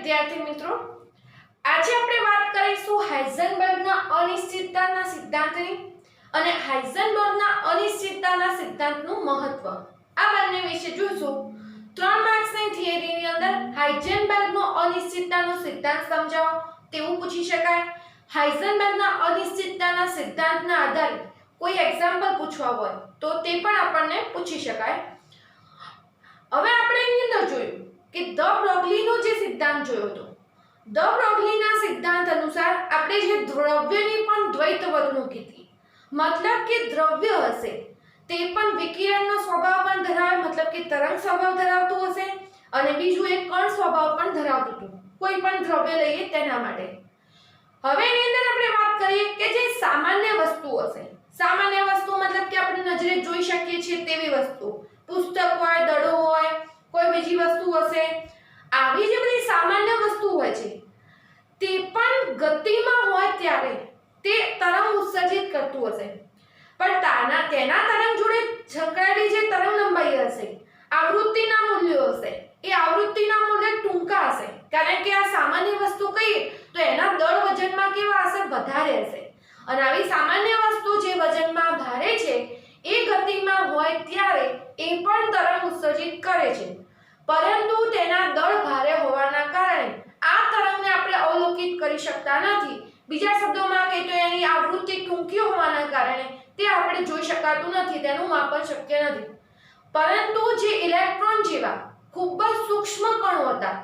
વિદ્યાર્થી મિત્રો, આજે આપણે વાત કરીશું હાઇઝનબર્ગના અનિશ્ચિતતાના સિદ્ધાંતની અને હાઇઝનબર્ગના અનિશ્ચિતતાના સિદ્ધાંતનું મહત્વ. આ બંને વિશે જોઈશું. 3 માર્ક્સની થિયરીની અંદર હાઇઝનબર્ગનો અનિશ્ચિતતાનો સિદ્ધાંત સમજાવો તેવું પૂછી શકાય. હાઇઝનબર્ગના અનિશ્ચિતતાના સિદ્ધાંતના આધારે કોઈ એક્ઝામ્પલ પૂછવા હોય તો તે પણ આપણને પૂછી શકાય. હવે આપણે એની અંદર જોયું કે ધ બ્રોગલીનો જે સિદ્ધાંત જોયો હતો. ધ બ્રોગલીના સિદ્ધાંત અનુસાર આપણે જે દ્રવ્યની પણ દ્વૈત વર્તણૂક હતી, મતલબ કે દ્રવ્ય હશે તે પણ વિકિરણનો સ્વભાવ પણ ધરાવે, મતલબ કે તરંગ સ્વભાવ ધરાવતું હશે, અને બીજું એક કણ સ્વભાવ પણ ધરાવતું હતું. કોઈ પણ દ્રવ્ય લઈએ તેના માટે. હવે એની અંદર આપણે વાત કરીએ કે જે સામાન્ય વસ્તુ હશે. સામાન્ય વસ્તુ મતલબ કે આપણે નજરે જોઈ શકીએ છીએ તેવી વસ્તુ, પુસ્તક હોય, દડો હોય, કોઈ બીજી વસ્તુ હશે. આવી જે બધી સામાન્ય વસ્તુ હોય છે તે પણ ગતિમાં હોય ત્યારે તે તરંગ ઉત્સર્જિત કરતું હશે, પણ તેના તરંગ જોડે સંકળાયેલી જે તરંગ લંબાઈ હશે, આવૃત્તિના મૂલ્યો હશે, એ આવૃત્તિના મૂલ્ય ટૂંકા હશે, કારણ કે આ સામાન્ય વસ્તુ કહીએ તો એના દળ વજનમાં કેવા હશે? વધારે હશે. અને આવી સામાન્ય વસ્તુ જે વજનમાં ભારે છે એ ગતિમાં હોય ત્યારે એ પણ તરંગ ઉત્સર્જિત કરે છે, પરંતુ તેના દળ ભારે હોવાના કારણે આ તરંગને આપણે અવલોકિત કરી શકતા નથી. બીજા શબ્દોમાં કહીએ તો એની આવૃત્તિ ટૂંકી હોવાના કારણે તે આપણે જોઈ શકાતું નથી, તેનું માપન શક્ય નથી. પરંતુ જે ઇલેક્ટ્રોન જેવા ખૂબ જ સૂક્ષ્મ કણો હતા,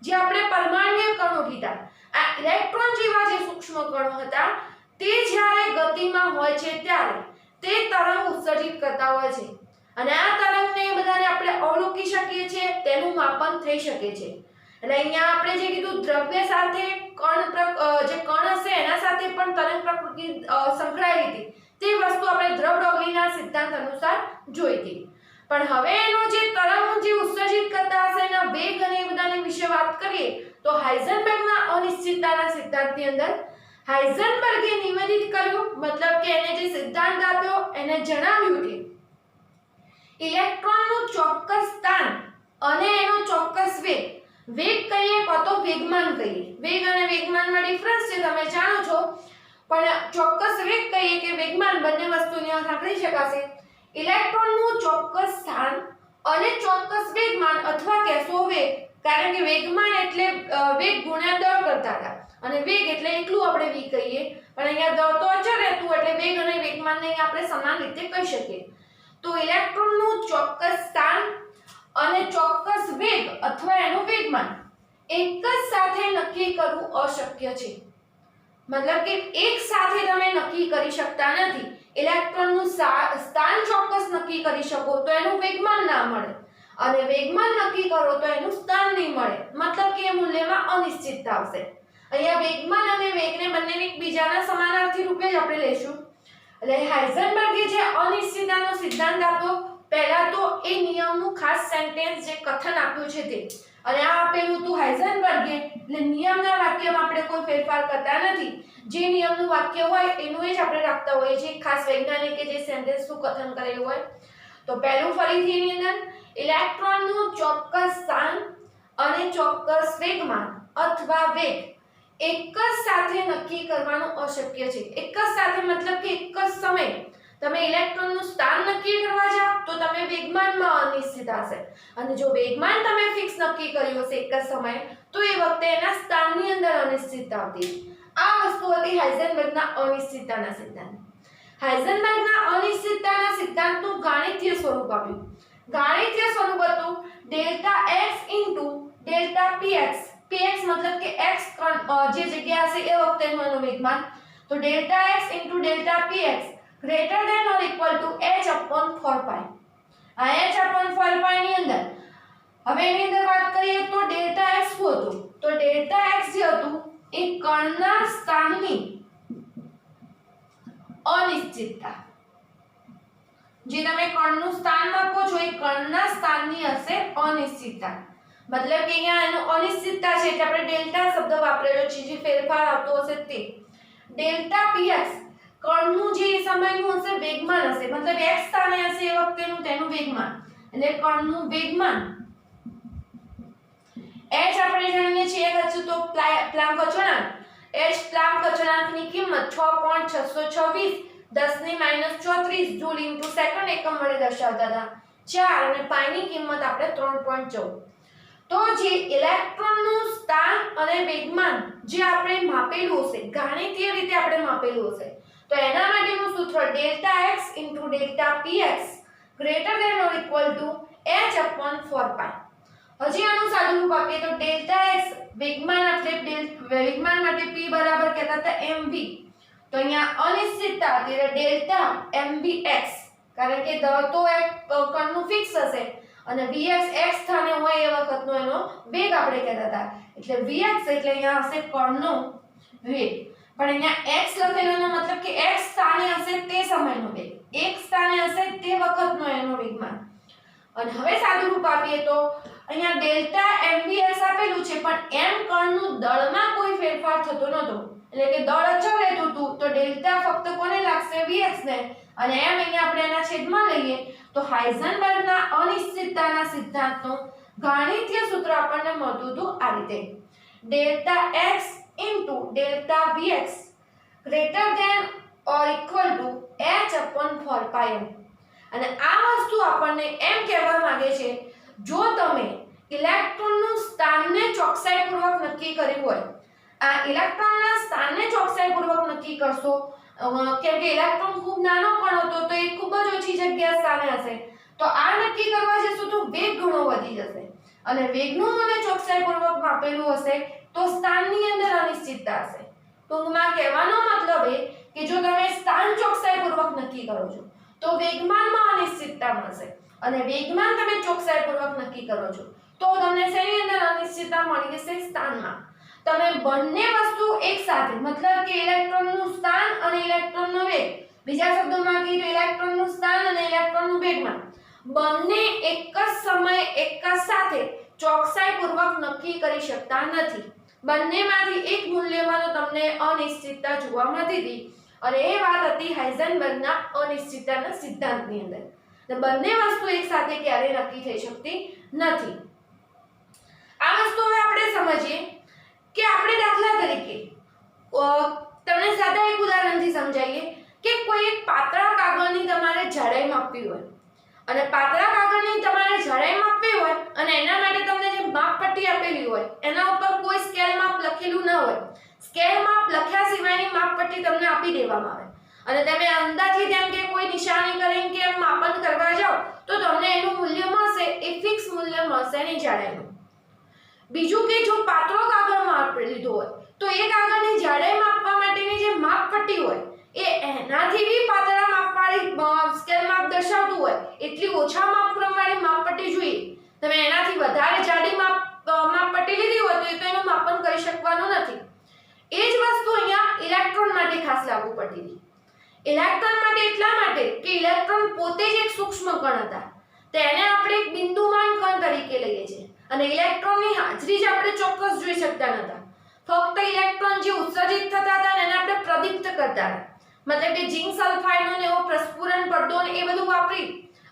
જે આપણે પરમાણ્વીય કણો કીધા, આ ઇલેક્ટ્રોન જેવા જે સૂક્ષ્મ કણો હતા તે જ્યારે ગતિમાં હોય છે ત્યારે તે તરંગ ઉત્સર્જિત કરતા હોય છે, અને આ તરંગને બધાને આપણે અવલોકી શકીએ છીએ, તેનું માપન થઈ શકે છે. એટલે અહીંયા આપણે જે કીધું દ્રવ્ય સાથે જે કણ હશે એના સાથે પણ તરંગ પ્રકૃતિ સંકળાયેલી હતી, તે વસ્તુ આપણે ધ બ્રોગલીના સિદ્ધાંત અનુસાર જોઈ હતી. પણ હવે એનો જે તરંગ જે ઉત્સર્જિત કરતા હશે એના વેગ અને એ બધાની વિશે વાત કરીએ તો હાઇઝનબર્ગના અનિશ્ચિતતાના સિદ્ધાંતની અંદર હાઇઝનબર્ગે નિવેદિત કર્યું, મતલબ કે એને જે સિદ્ધાંત આપ્યો એને જણાવ્યું કે ઇલેક્ટ્રોનનું ચોક્કસ સ્થાન અને એનો ચોક્કસ વેગ કહીએ કાં તો વેગમાન કહીએ. વેગ અને વેગમાનમાં ડિફરન્સ છે, તમે જાણો છો, પણ ચોક્કસ વેગ કહીએ કે વેગમાન બંને વસ્તુને સાંકળી શકાશે. ઇલેક્ટ્રોનનું ચોક્કસ સ્થાન અને ચોક્કસ વેગમાન, અથવા કહેશો વેગ, કારણ કે વેગમાન એટલે વેગ ગુણ્યા દળ કરતા હતા, અને વેગ એટલે એકલું આપણે v કહીએ, પણ અહીંયા દળ તો અચળ રહેતું એટલે વેગ અને વેગમાનને આપણે સમાન રીતે કહી શકીએ. તો ઇલેક્ટ્રોનનું ચોક્કસ સ્થાન અને ચોક્કસ વેગ અથવા એનું વેગમાન એક જ સાથે નક્કી કરવું અશક્ય છે. મતલબ કે એક સાથે તમે નક્કી કરી શકતા નથી. ઇલેક્ટ્રોનનું સ્થાન ચોક્કસ નક્કી કરી શકો તો એનું વેગમાન ના મળે, અને વેગમાન નક્કી કરો તો એનું સ્થાન નહીં મળે, મતલબ કે એ મૂલ્યમાં અનિશ્ચિતતા આવશે. અહીંયા વેગમાન અને વેગને બંનેને એકબીજાના સમાનાર્થી રૂપે જ આપણે લઈશું. એટલે હાઇઝનબર્ગે જે અનિશ્ચિતતાનો સિદ્ધાંત આપ્યો, પહેલા તો એ નિયમનું ખાસ સેન્ટેન્સ જે કથન આપ્યું છે તે, અને આ આપેલું હતું હાઇઝનબર્ગે, એટલે નિયમના વાક્યમાં આપણે કોઈ ફેરફાર કરતા નથી. જે નિયમનું વાક્ય હોય એનું જ આપણે રાખતા હોઈએ છીએ, ખાસ વૈજ્ઞાનિકે જે સેન્ટેન્સનું કથન કરેલું હોય. તો પહેલું ફરીથી એની અંદર ઇલેક્ટ્રોનનું ચોક્કસ સ્થાન અને ચોક્કસ વેગમાન અથવા વેગ એક જ સાથે નક્કી કરવાનું અશક્ય છે. એક જ સાથે મતલબ કે એક જ સમય તમે ઇલેક્ટ્રોનનું સ્થાન નક્કી કરવા જાઓ તો તમે વેગમાનમાં અનિશ્ચિતતા હશે, અને જો વેગમાન તમે ફિક્સ નક્કી કર્યું હશે એક જ સમયે તો એ વખતે એના સ્થાનની અંદર અનિશ્ચિતતા આવતી. આ વસ્તુ હતી હાઇઝનબર્ગના અનિશ્ચિતતાના સિદ્ધાંત. હાઇઝનબર્ગના અનિશ્ચિતતાના સિદ્ધાંતનું ગાણિતીય સ્વરૂપ આપ્યું. ગાણિતીય સ્વરૂપ હતું delta x delta px. px મતલબ કે x જે જગ્યા હશે એ વખતેનું એનું વેગમાન. તો delta x delta px greater than or equal to h/4π. આ h/4π ની અંદર હવે એની અંદર વાત કરીએ તો ડેલ્ટા x શું હતું? તો ડેલ્ટા x જે હતું એ કણના સ્થાનની અનિશ્ચિતતા. જે તમે કણનું સ્થાન માપો છો એ કણના સ્થાનની હશે અનિશ્ચિતતા. મતલબ કે અહીંયા એનો અનિશ્ચિતતા છે એટલે આપણે ડેલ્ટા શબ્દ વાપરેલો છે, જે ફેરફાર આવતો હશે તે. ડેલ્ટા px કણનું જે સમયનું હશે વેગમાન હશે, મતલબ x સ્થાને હશે એ વખતેનું તેનું વેગમાન, એટલે કણનું વેગમાન h આપણે જાણીએ છીએ એક અચૂક પ્લાન્ક અચળાંક h પ્લાન્ક અચળાંકની કિંમત 6.626 10⁻34 જૂલ ઇન્ટુ સેકન્ડ એકમ વડે દર્શાવતા હતા 4 અને પાઈની કિંમત આપણે 3.14. તો જે ઇલેક્ટ્રોનનું સ્થાન અને વેગમાન જે આપણે માપેલું હશે ગાણિતીય રીતે આપણે માપેલું હશે તો એના માટેનું સૂત્ર ΔX * ΔPx greater than or equal to h/4π. હજી આનું સાદું રૂપ આપીએ તો ΔX વેગમાન આપણે વેગમાન માટે p બરાબર કહેતા હતા mv. તો અહીંયા અનિશ્ચિતતા એટલે ડેલ્ટા mvx કારણ કે ધ તો એક કણનું ફિક્સ હશે અને vx x સ્થાને હોય એ વખતનો એનો વેગ આપણે કહેતા હતા એટલે vx એટલે અહીંયા હશે કણનો વેગ પણ અહીંયા x લખેલોનો મતલબ કે x સ્થાને હશે તે સમયનો વેગ x સ્થાને હશે તે વખતનો એનો વેગમાન. અને હવે સાદું રૂપ આપીએ તો અહીંયા ડેલ્ટા mvx આપેલું છે પણ m કણનું દળમાં કોઈ ફેરફાર થતો નહોતો એટલે કે દળ અચળ રહેતું હતું તો ડેલ્ટા ફક્ત કોને લાગશે vx ને અને m અહીંયા આપણે એના છેદમાં લઈએ તો હાઇઝનબર્ગના અનિશ્ચિતતાના સિદ્ધાંતનું ગાણિતીય સૂત્ર આપણને મળતું હતું આ રીતે ΔX * ΔVx greater than or equal to h/4πm. અને આ વસ્તુ આપણને એમ કહેવા માંગે છે જો તમે ઇલેક્ટ્રોનનું સ્થાનને ચોકસાઈપૂર્વક નક્કી કર્યું હોય આ ઇલેક્ટ્રોનના સ્થાનને ચોકસાઈપૂર્વક નક્કી કરશો કેમ કે ઇલેક્ટ્રોન ખૂબ નાનો કણ હતો તો એ ખૂબ જ ઓછી જગ્યા સ્થાને હશે તો આ નક્કી કરવા જશો તો વેગ ઘણો વધી જશે અને વેગનું મને ચોકસાઈપૂર્વક માપેલું હશે તો સ્થાનની અંદર અનિશ્ચિતતા હશે. ટૂંકમાં કહેવાનો મતલબ એ કે જો તમે સ્થાન ચોકસાઈપૂર્વક નક્કી કરો છો તો વેગમાનમાં અનિશ્ચિતતા મળશે અને વેગમાન તમે ચોકસાઈપૂર્વક નક્કી કરો છો તો તમને શેની અંદર અનિશ્ચિતતા મળી જશે સ્થાનમાં. તમે બંને વસ્તુ એકસાથે મતલબ કે ઇલેક્ટ્રોનનું સ્થાન અને ઇલેક્ટ્રોનનો વેગ બીજા શબ્દોમાં કહીએ તો ઇલેક્ટ્રોનનું સ્થાન અને ઇલેક્ટ્રોનનું વેગમાન બંને એક જ સમયે એક જ સાથે ચોકસાઈપૂર્વક નક્કી કરી શકતા નથી. બંનેમાંથી એક મૂલ્યમાં તમને અનિશ્ચિતતા જોવા મળતી હતી અને એ વાત હતી હાઇઝનબર્ગના અનિશ્ચિતતાના સિદ્ધાંતની અંદર. બંને વસ્તુ એકસાથે ક્યારેય નક્કી થઈ શકતી નથી. આ વસ્તુ હવે આપણે સમજીએ કે આપણે દાખલા તરીકે તમને સાદા એક ઉદાહરણથી સમજાવીએ કે કોઈ એક પાતળા કાગળની તમારે જાડાઈ માપવી હોય અને પાતળા કાગળની તમારે જાડાઈ માપવી હોય અને એના માટે તમને જે માપપટ્ટી આપેલી હોય એના ઉપર કોઈ સ્કેલ માપ લખેલું ન હોય સ્કેલ માપ લખ્યા સિવાયની માપપટ્ટી તમને આપી દેવામાં આવે અને તમે અંદાજિત એમ કે કોઈ નિશાની કરીને કે માપન કરવા જાઓ તો તમને એનું મૂલ્ય મળશે એ ફિક્સ મૂલ્ય મળશે એની જાડાઈનું. બીજું કે જો પાતળો કાગળ માપી લીધો હોય તો એ કાગળની જાડાઈ માપવા માટેની જે માપપટ્ટી હોય એ એનાથી બી પાતળા માપવાળી સ્કેલ માપ દર્શાવતું હોય એટલી ઓછા માપક્રમવાળી માપપટ્ટી જોઈએ. તમે એનાથી વધારે જાડી માપપટ્ટી લીધી હોય તો એ તો એનું માપન કરી શકવાનું નથી. એ જ વસ્તુ અહીંયા ઇલેક્ટ્રોન માટે ખાસ લાગુ પડતી હતી. ઇલેક્ટ્રોન માટે એટલા માટે કે ઇલેક્ટ્રોન પોતે જ એક સૂક્ષ્મ કણ હતા તેને આપણે એક બિંદુમાન કણ તરીકે લઈએ છીએ અને ઇલેક્ટ્રોનની હાજરી જ આપણે ચોક્કસ જોઈ શકતા નહોતા. ફક્ત ઇલેક્ટ્રોન જે ઉત્સર્જિત થતા હતા એને આપણે પ્રદીપ્ત કરતા હતા મતલબ કે ઝિંક સલ્ફાઇડનો ને એવો પ્રસ્ફુરણ પડદો ને એ બધું વાપરી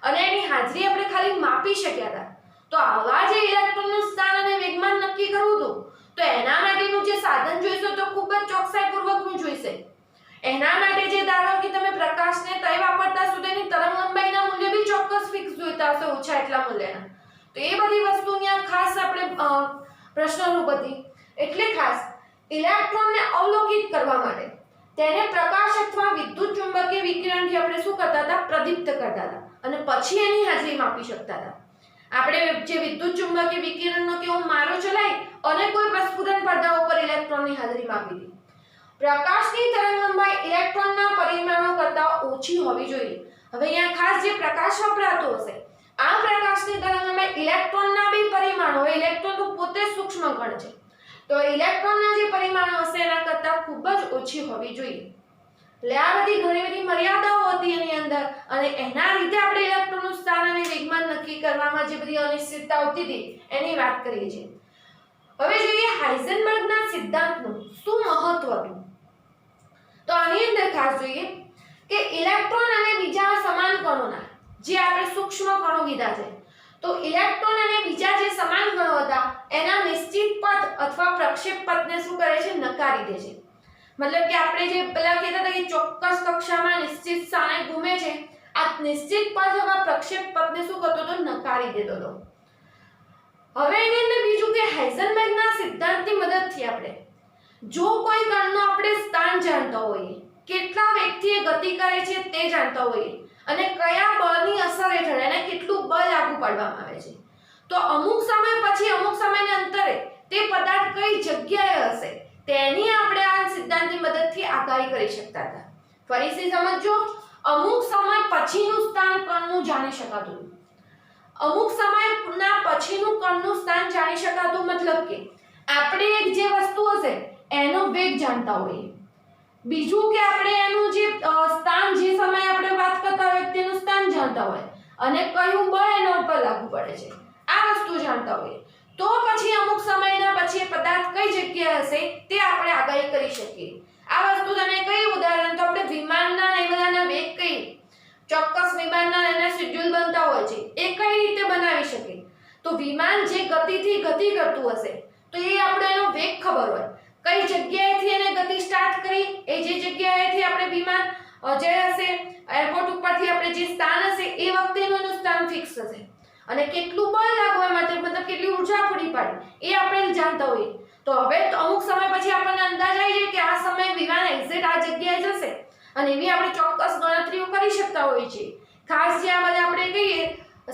અને એની હાજરી આપણે ખાલી માપી શક્યા હતા. તો આવા જે ઇલેક્ટ્રોનનું સ્થાન અને વેગમાન નક્કી કરવું હતું તો એના માટેનું જે સાધન જોઈશે તો ખૂબ જ ચોકસાઈપૂર્વકનું જોઈશે. એના માટે જે ધારો કે તમે પ્રકાશને તય વાપરતા હશો તેની તરંગ લંબાઈના મૂલ્ય બી ચોક્કસ ફિક્સ જોઈતા હશે ઓછા એટલા મૂલ્યના. તો એ બધી વસ્તુ અહીંયા ખાસ આપણે પ્રશ્નરૂપ હતી. એટલે ખાસ ઇલેક્ટ્રોનને અવલોકિત કરવા માટે તેને પ્રકાશ અથવા વિદ્યુત ચુંબકીય વિકિરણથી આપણે શું કરતા હતા પ્રદીપ્ત કરતા હતા અને પછી એની હાજરી માપી શકતા હતા. આપણે જે વિદ્યુત ચુંબકીય વિકિરણનો કેવો મારો ચલાવી અને કોઈ પ્રસ્ફુરણ પડદા ઉપર ઇલેક્ટ્રોનની હાજરી માપી હતી. પ્રકાશની તરંગલંબાઈ ઇલેક્ટ્રોનના પરિમાણો કરતાં ઓછી હોવી જોઈએ. હવે અહીંયા ખાસ જે પ્રકાશ વપરાતો હશે આ પ્રકાશની તરંગલંબાઈ ઇલેક્ટ્રોનના બે પરિમાણો હોય. ઇલેક્ટ્રોન તો પોતે સૂક્ષ્મ કણ છે તો ઇલેક્ટ્રોનના જે પરિમાણો હશે એના કરતાં ખૂબ જ ઓછી હોવી જોઈએ. એટલે આ બધી ઘણી બધી મર્યાદાઓ હતી એની અંદર અને એના લીધે આપણે ઇલેક્ટ્રોનનું સ્થાન અને વેગમાન નક્કી કરવામાં જે બધી અનિશ્ચિતતા આવતી હતી એની વાત કરીએ છીએ. હવે જોઈએ હાઇઝનબર્ગના સિદ્ધાંતનું શું મહત્વ હતું. તો આની અંદર ખાસ જોઈએ કે ઇલેક્ટ્રોન અને બીજા સમાન કણોના જે આપણે સૂક્ષ્મ કણો કીધા છે તો ઇલેક્ટ્રોન અને બીજા જે સમાન કણો હતા એના નિશ્ચિત પથ અથવા પ્રક્ષેપ પથને શું કરે છે? નકારી દે છે. મતલબ કે આપણે જે પેલા કહેતા હતા કે ચોક્કસ કક્ષામાં નિશ્ચિત સ્થાને ઘૂમે છે, આ નિશ્ચિત પથ અથવા પ્રક્ષેપ પથને શું કરતો હતો? નકારી દેતો હતો. હવે એની અંદર બીજું કે હાઇઝનબર્ગના સિદ્ધાંતની મદદથી આપણે જો કોઈ કણનું આપણે સ્થાન જાણતા હોઈએ, કેટલા વેગથી એ ગતિ કરે છે તે જાણતા હોઈએ અને કયા બળની અસર હેઠળ એને કેટલું બળ લાગુ પાડવામાં આવે છે, તો અમુક સમય પછી અમુક સમયના અંતરે તે પદાર્થ કઈ જગ્યાએ હશે તેની આપણે આ સિદ્ધાંતની મદદથી આગાહી કરી શકતા હતા. ફરીથી સમજો, અમુક સમય પછીનું સ્થાન કણનું જાણી શકાતું હતું. અમુક સમયના પછીનું કણનું સ્થાન જાણી શકાતું મતલબ કે આપણે એક જે વસ્તુ હશે એનો વેગ જાણતા હોઈએ, બીજું કે આપણે એનું જે સ્થાન જે સમયે આપણે વાત કરતા હોય તેનું સ્થાન જાણતા હોય અને કયું બળ એના ઉપર લાગુ પડે છે આ વસ્તુ જાણતા હોઈએ, તો પછી અમુક સમયના પછી પદાર્થ કઈ જગ્યાએ હશે તે આપણે આગાહી કરી શકીએ. આ વસ્તુ તમે કઈ ઉદાહરણ તો આપણે વિમાનના ને બધાના વેગ કઈ ચોક્કસ વિમાનના એના શેડ્યુલ બનતા હોય છે એ કઈ રીતે બનાવી શકે, તો વિમાન જે ગતિથી ગતિ કરતું હશે તો એ આપણે એનો વેગ ખબર હોય, કઈ જગ્યાએથી એને ગતિ સ્ટાર્ટ કરી, એ જે જગ્યાએથી આપણે વિમાન જે હશે એરપોર્ટ ઉપરથી આપણે જે સ્થાન હશે એ વખતેનું એનું સ્થાન ફિક્સ હશે અને કેટલું બળ લાગવા માટે મતલબ કેટલી ઊર્જા પૂરી પાડી એ આપણે જાણતા હોઈએ. તો હવે તો અમુક સમય પછી આપણને અંદાજ આવી જાય કે આ સમયે વિમાન એક્ઝેક્ટ આ જગ્યાએ જશે અને એવી આપણે ચોક્કસ ગણતરીઓ કરી શકતા હોઈએ છીએ. ખાસ જે આ બધા આપણે કહીએ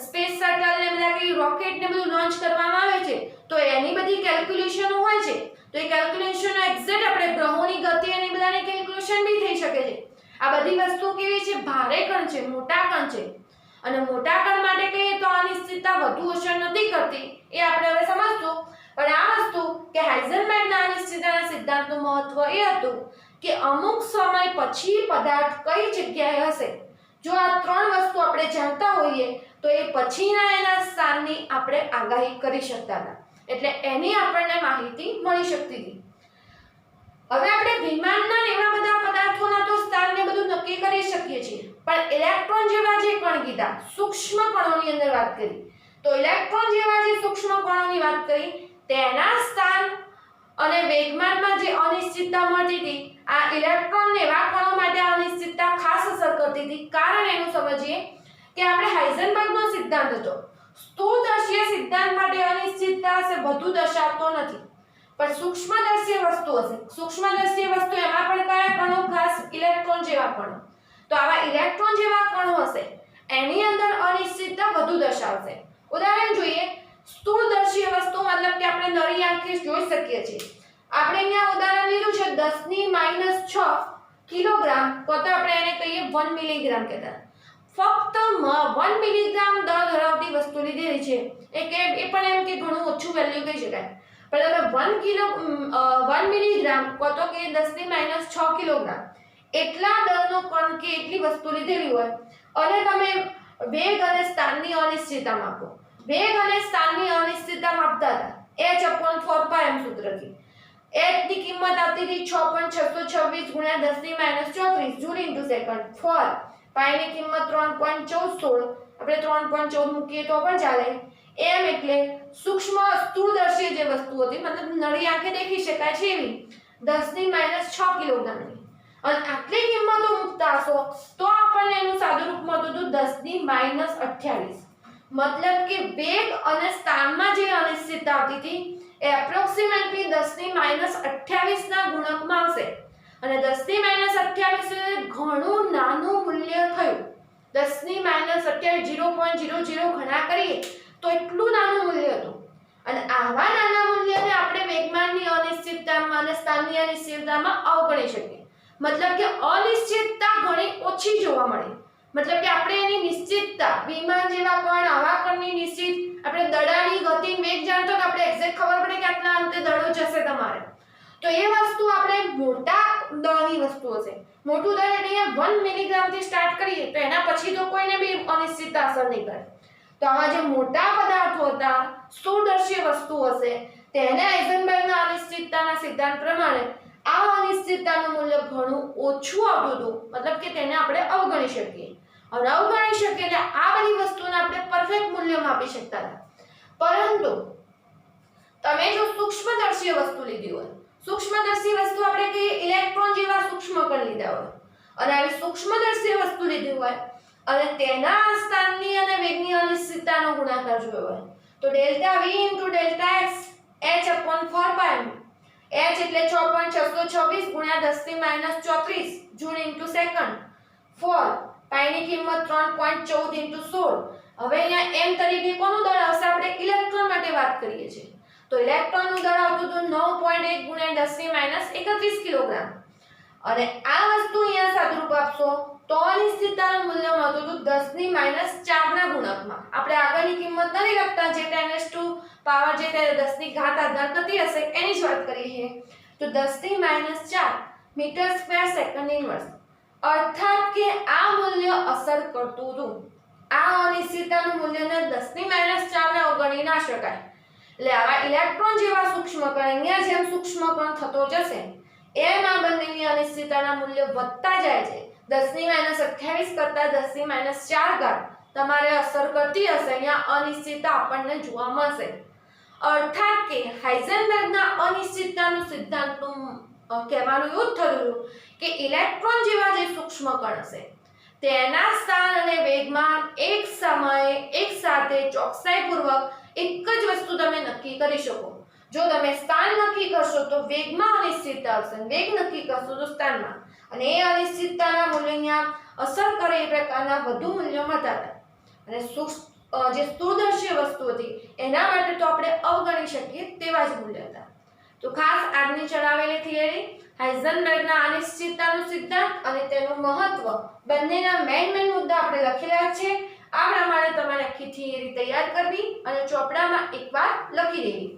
સ્પેસ શટલ ને બધા કઈ રોકેટ ને બધું લોન્ચ કરવામાં આવે છે તો એની બધી કેલ્ક્યુલેશનો હોય છે, તો એ કેલ્ક્યુલેશનો એક્ઝેક્ટ આપણે ગ્રહોની ગતિ અને બધાની કેલ્ક્યુલેશન બી થઈ શકે છે. આ બધી વસ્તુ કેવી છે? ભારે કણ છે, મોટા કણ છે અને મોટા કણ માટે કહીએ તો આ અનિશ્ચિતતા વધુ અસર નથી કરતી એ આપણે હવે સમજશું. પણ આ વસ્તુ કે હાઇઝનબર્ગના અનિશ્ચિતતાના સિદ્ધાંતનું મહત્વ એ હતું કે અમુક સમય પછી પદાર્થ કઈ જગ્યાએ હશે. જો આ ત્રણ વસ્તુ આપણે જાણતા હોઈએ તો એ પછીના એના સ્થાનની આપણે આગાહી કરી શકતા હતા, એટલે એની આપણને માહિતી મળી શકતી હતી. હવે આપણે વિમાનના એવા બધા પદાર્થોના તો સ્થાનને બધું નક્કી કરી શકીએ છીએ, પણ ઇલેક્ટ્રોન જેવા જે કણ કીધા સૂક્ષ્મ કણોની અંદર વાત કરી, તો ઇલેક્ટ્રોન જેવા જે સૂક્ષ્મ કણોની વાત કરી તેના સ્થાન અને વેગમાનમાં જે અનિશ્ચિતતા મળતી હતી આ ઇલેક્ટ્રોન એવા કણો માટે અનિશ્ચિતતા ખાસ અસર કરતી હતી. કારણ એનું સમજીએ કે આપણે હાઇઝનબર્ગનો સિદ્ધાંત હતો સ્થૂળદર્શીય સિદ્ધાંત માટે અનિશ્ચિતતા હશે વધુ દર્શાવતો નથી, પણ સૂક્ષ્મદર્શીય વસ્તુ હશે. સૂક્ષ્મદર્શીય વસ્તુ એમાં પણ કયા કણો? ખાસ ઇલેક્ટ્રોન જેવા કણો. તો આવા ઇલેક્ટ્રોન જેવા કણો હશે એની અંદર અનિશ્ચિતતા વધુ દર્શાવશે. ઉદાહરણ જોઈએ, સ્થૂળદર્શીય વસ્તુ મતલબ કે આપણે નરી આંખે જોઈ શકીએ છીએ. આપણે અહીંયા ઉદાહરણ લીધું છે 10⁻6 કિલોગ્રામ, તો આપણે એને કહીએ 1 મિલીગ્રામ કહેતા. ફક્ત 1 મિલીગ્રામ દર ધરાવતી વસ્તુ લીધેલી છે એ પણ એમ કે ઘણું ઓછું વેલ્યુ કહી શકાય, પણ તમે 1 મિલીગ્રામ કહો તો કે 10⁻6 કિલોગ્રામ એટલા દરનો કણ કે એટલી વસ્તુ લીધેલી હોય અને તમે વેગ અને સ્થાનની અનિશ્ચિતતા માપો. વેગ અને સ્થાનની અનિશ્ચિતતા માપતા હતા h/4πm સૂત્રથી. h ની કિંમત આવતી હતી 6.626 × 10⁻34 જૂલ ઇન્ટુ સેકન્ડ. 4 પાઈ ની કિંમત 3.1416 આપણે 3.14 મૂકીએ તો પણ ચાલે. m એટલે સૂક્ષ્મ સ્થૂળદર્શી જે વસ્તુ હતી મતલબ નળી આંખે દેખી શકાય છે એવી 10⁻6 કિલોગ્રામની, અને આટલી કિંમતો મૂકતા હશો તો આપણને એનું સાદું રૂપ મળતું હતું 10⁻28. મતલબ કે વેગ અને સ્થાનમાં જે અનિશ્ચિતતા આવતી હતી એ એપ્રોક્સિમેટલી 10⁻28 ના ગુણકમાં આવશે, અને 10⁻28 ઘણું નાનું મૂલ્ય થયું. 10⁻28 0.00 ગણા કરીએ તો એટલું નાનું મૂલ્ય હતું, અને આવા નાના મૂલ્યને આપણે વેગમાનની અનિશ્ચિતતામાં અને સ્થાનની અનિશ્ચિતતામાં અવગણી શકીએ. મતલબ કે અનિશ્ચિતતા ઘણી ઓછી જોવા મળે. મતલબ કે આપણે એની નિશ્ચિતતા વિમાન જેવા કણ આવા કણની નિશ્ચિત આપણે દડાની ગતિ વેગ જાણતો કે આપણે એક્ઝેક્ટ ખબર પડે કે આટલા અંતે દડો જશે તમારે, તો એ વસ્તુ આપણે મોટા દળની વસ્તુ હશે. મોટું દળ એટલે 1 મિલીગ્રામ થી સ્ટાર્ટ કરીએ તો એના પછી તો કોઈને બી અનિશ્ચિતતા અસર નહીં કરે. તો આવા જે મોટા પદાર્થો હતા સ્થૂળદર્શી વસ્તુ હશે તેને હાઇઝનબર્ગના અનિશ્ચિતતાના સિદ્ધાંત પ્રમાણે આ અનિશ્ચિતતાનું મૂલ્ય ઘણું ઓછું આવતું હતું, મતલબ કે તેને આપણે અવગણી શકીએ. અને અવગણી શકીએ એટલે આ બધી વસ્તુને આપણે પરફેક્ટ મૂલ્ય મૂલ્ય માપી શકતા હતા. પરંતુ તમે જો સૂક્ષ્મદર્શી વસ્તુ લીધી હોય, સૂક્ષ્મદર્શી વસ્તુ આપણે કહીએ ઇલેક્ટ્રોન જેવા સૂક્ષ્મ કણ લીધા હોય, અને આવી સૂક્ષ્મદર્શી વસ્તુ લીધી હોય અને તેના સ્થાનની અને વેગની અનિશ્ચિતતાનો ગુણાકાર જોયો હોય, તો delta v * delta x h/4 પાઈ h એટલે 6.626 ગુણ્યા 10⁻³ જૂલ * સેકન્ડ, 4 પાઈ ની કિંમત 3.14 * 16. હવે અહીંયા m તરીકે કોનું દળ આવશે? આપણે ઇલેક્ટ્રોન માટે વાત કરીએ છીએ, તો ઇલેક્ટ્રોનનું દળ આવતું હતું 9.1 ગુણ્યા 10⁻31 કિલોગ્રામ. અને આ વસ્તુ અહીંયા સાદુરૂપ આપશો તો અનિશ્ચિતતાનું મૂલ્ય મળતું હતું 10⁻4 ના ગુણકમાં. આપણે આગળની કિંમત નથી લખતા, જે 10⁻⁴ જે 10 ની ઘાત આધાર હશે એની જ વાત કરીએ છીએ. તો 10⁻4 મીટર સ્ક્વેર સેકન્ડ ઇન્વર્સ, અર્થાત કે આ મૂલ્ય અસર કરતું હતું. આ અનિશ્ચિતતાનું મૂલ્યને 10⁻4 ને અવગણી ના શકાય. એટલે આવા ઇલેક્ટ્રોન જેવા સૂક્ષ્મ કણ અહીંયા જેમ સૂક્ષ્મ કણ થતો જશે એમ આ બંનેની અનિશ્ચિતતાના મૂલ્ય વધતા જાય છે. 10⁻28 કરતા 10⁻4 તમારે અસર કરતી હશે, અહીંયા અનિશ્ચિતતા આપણને જોવા મળશે. અર્થાત કે હાઇઝનબર્ગના અનિશ્ચિતતાનું સિદ્ધાંતનું કહેવાનું એવું થયું કે ઇલેક્ટ્રોન જેવા જે સૂક્ષ્મ કણ હશે તેના સ્થાન અને વેગમાં એક સમયે એક સાથે ચોકસાઈપૂર્વક એક જ વસ્તુ તમે નક્કી કરી શકો. જો તમે સ્થાન નક્કી કરશો તો વેગમાં અનિશ્ચિતતા આવશે, વેગ નક્કી કરશો તો સ્થાનમાં, અને એ અનિશ્ચિતતાના મૂલ્ય અહીંયા અસર કરે એ પ્રકારના વધુ મૂલ્યો મળતા હતા. અને જે સ્થૂળદર્શી વસ્તુ હતી એના માટે તો આપણે અવગણી શકીએ તેવા જ મૂલ્ય હતા. તો ખાસ આજની ચલાવેલી થિયરી હાઇઝનબર્ગના અનિશ્ચિતતાનો સિદ્ધાંત અને તેનું મહત્વ બંનેના મેઇન મુદ્દા આપણે લખેલા છે. આ પ્રમાણે તમારે આખી થિયરી તૈયાર કરવી અને ચોપડામાં એકવાર લખી દેવી.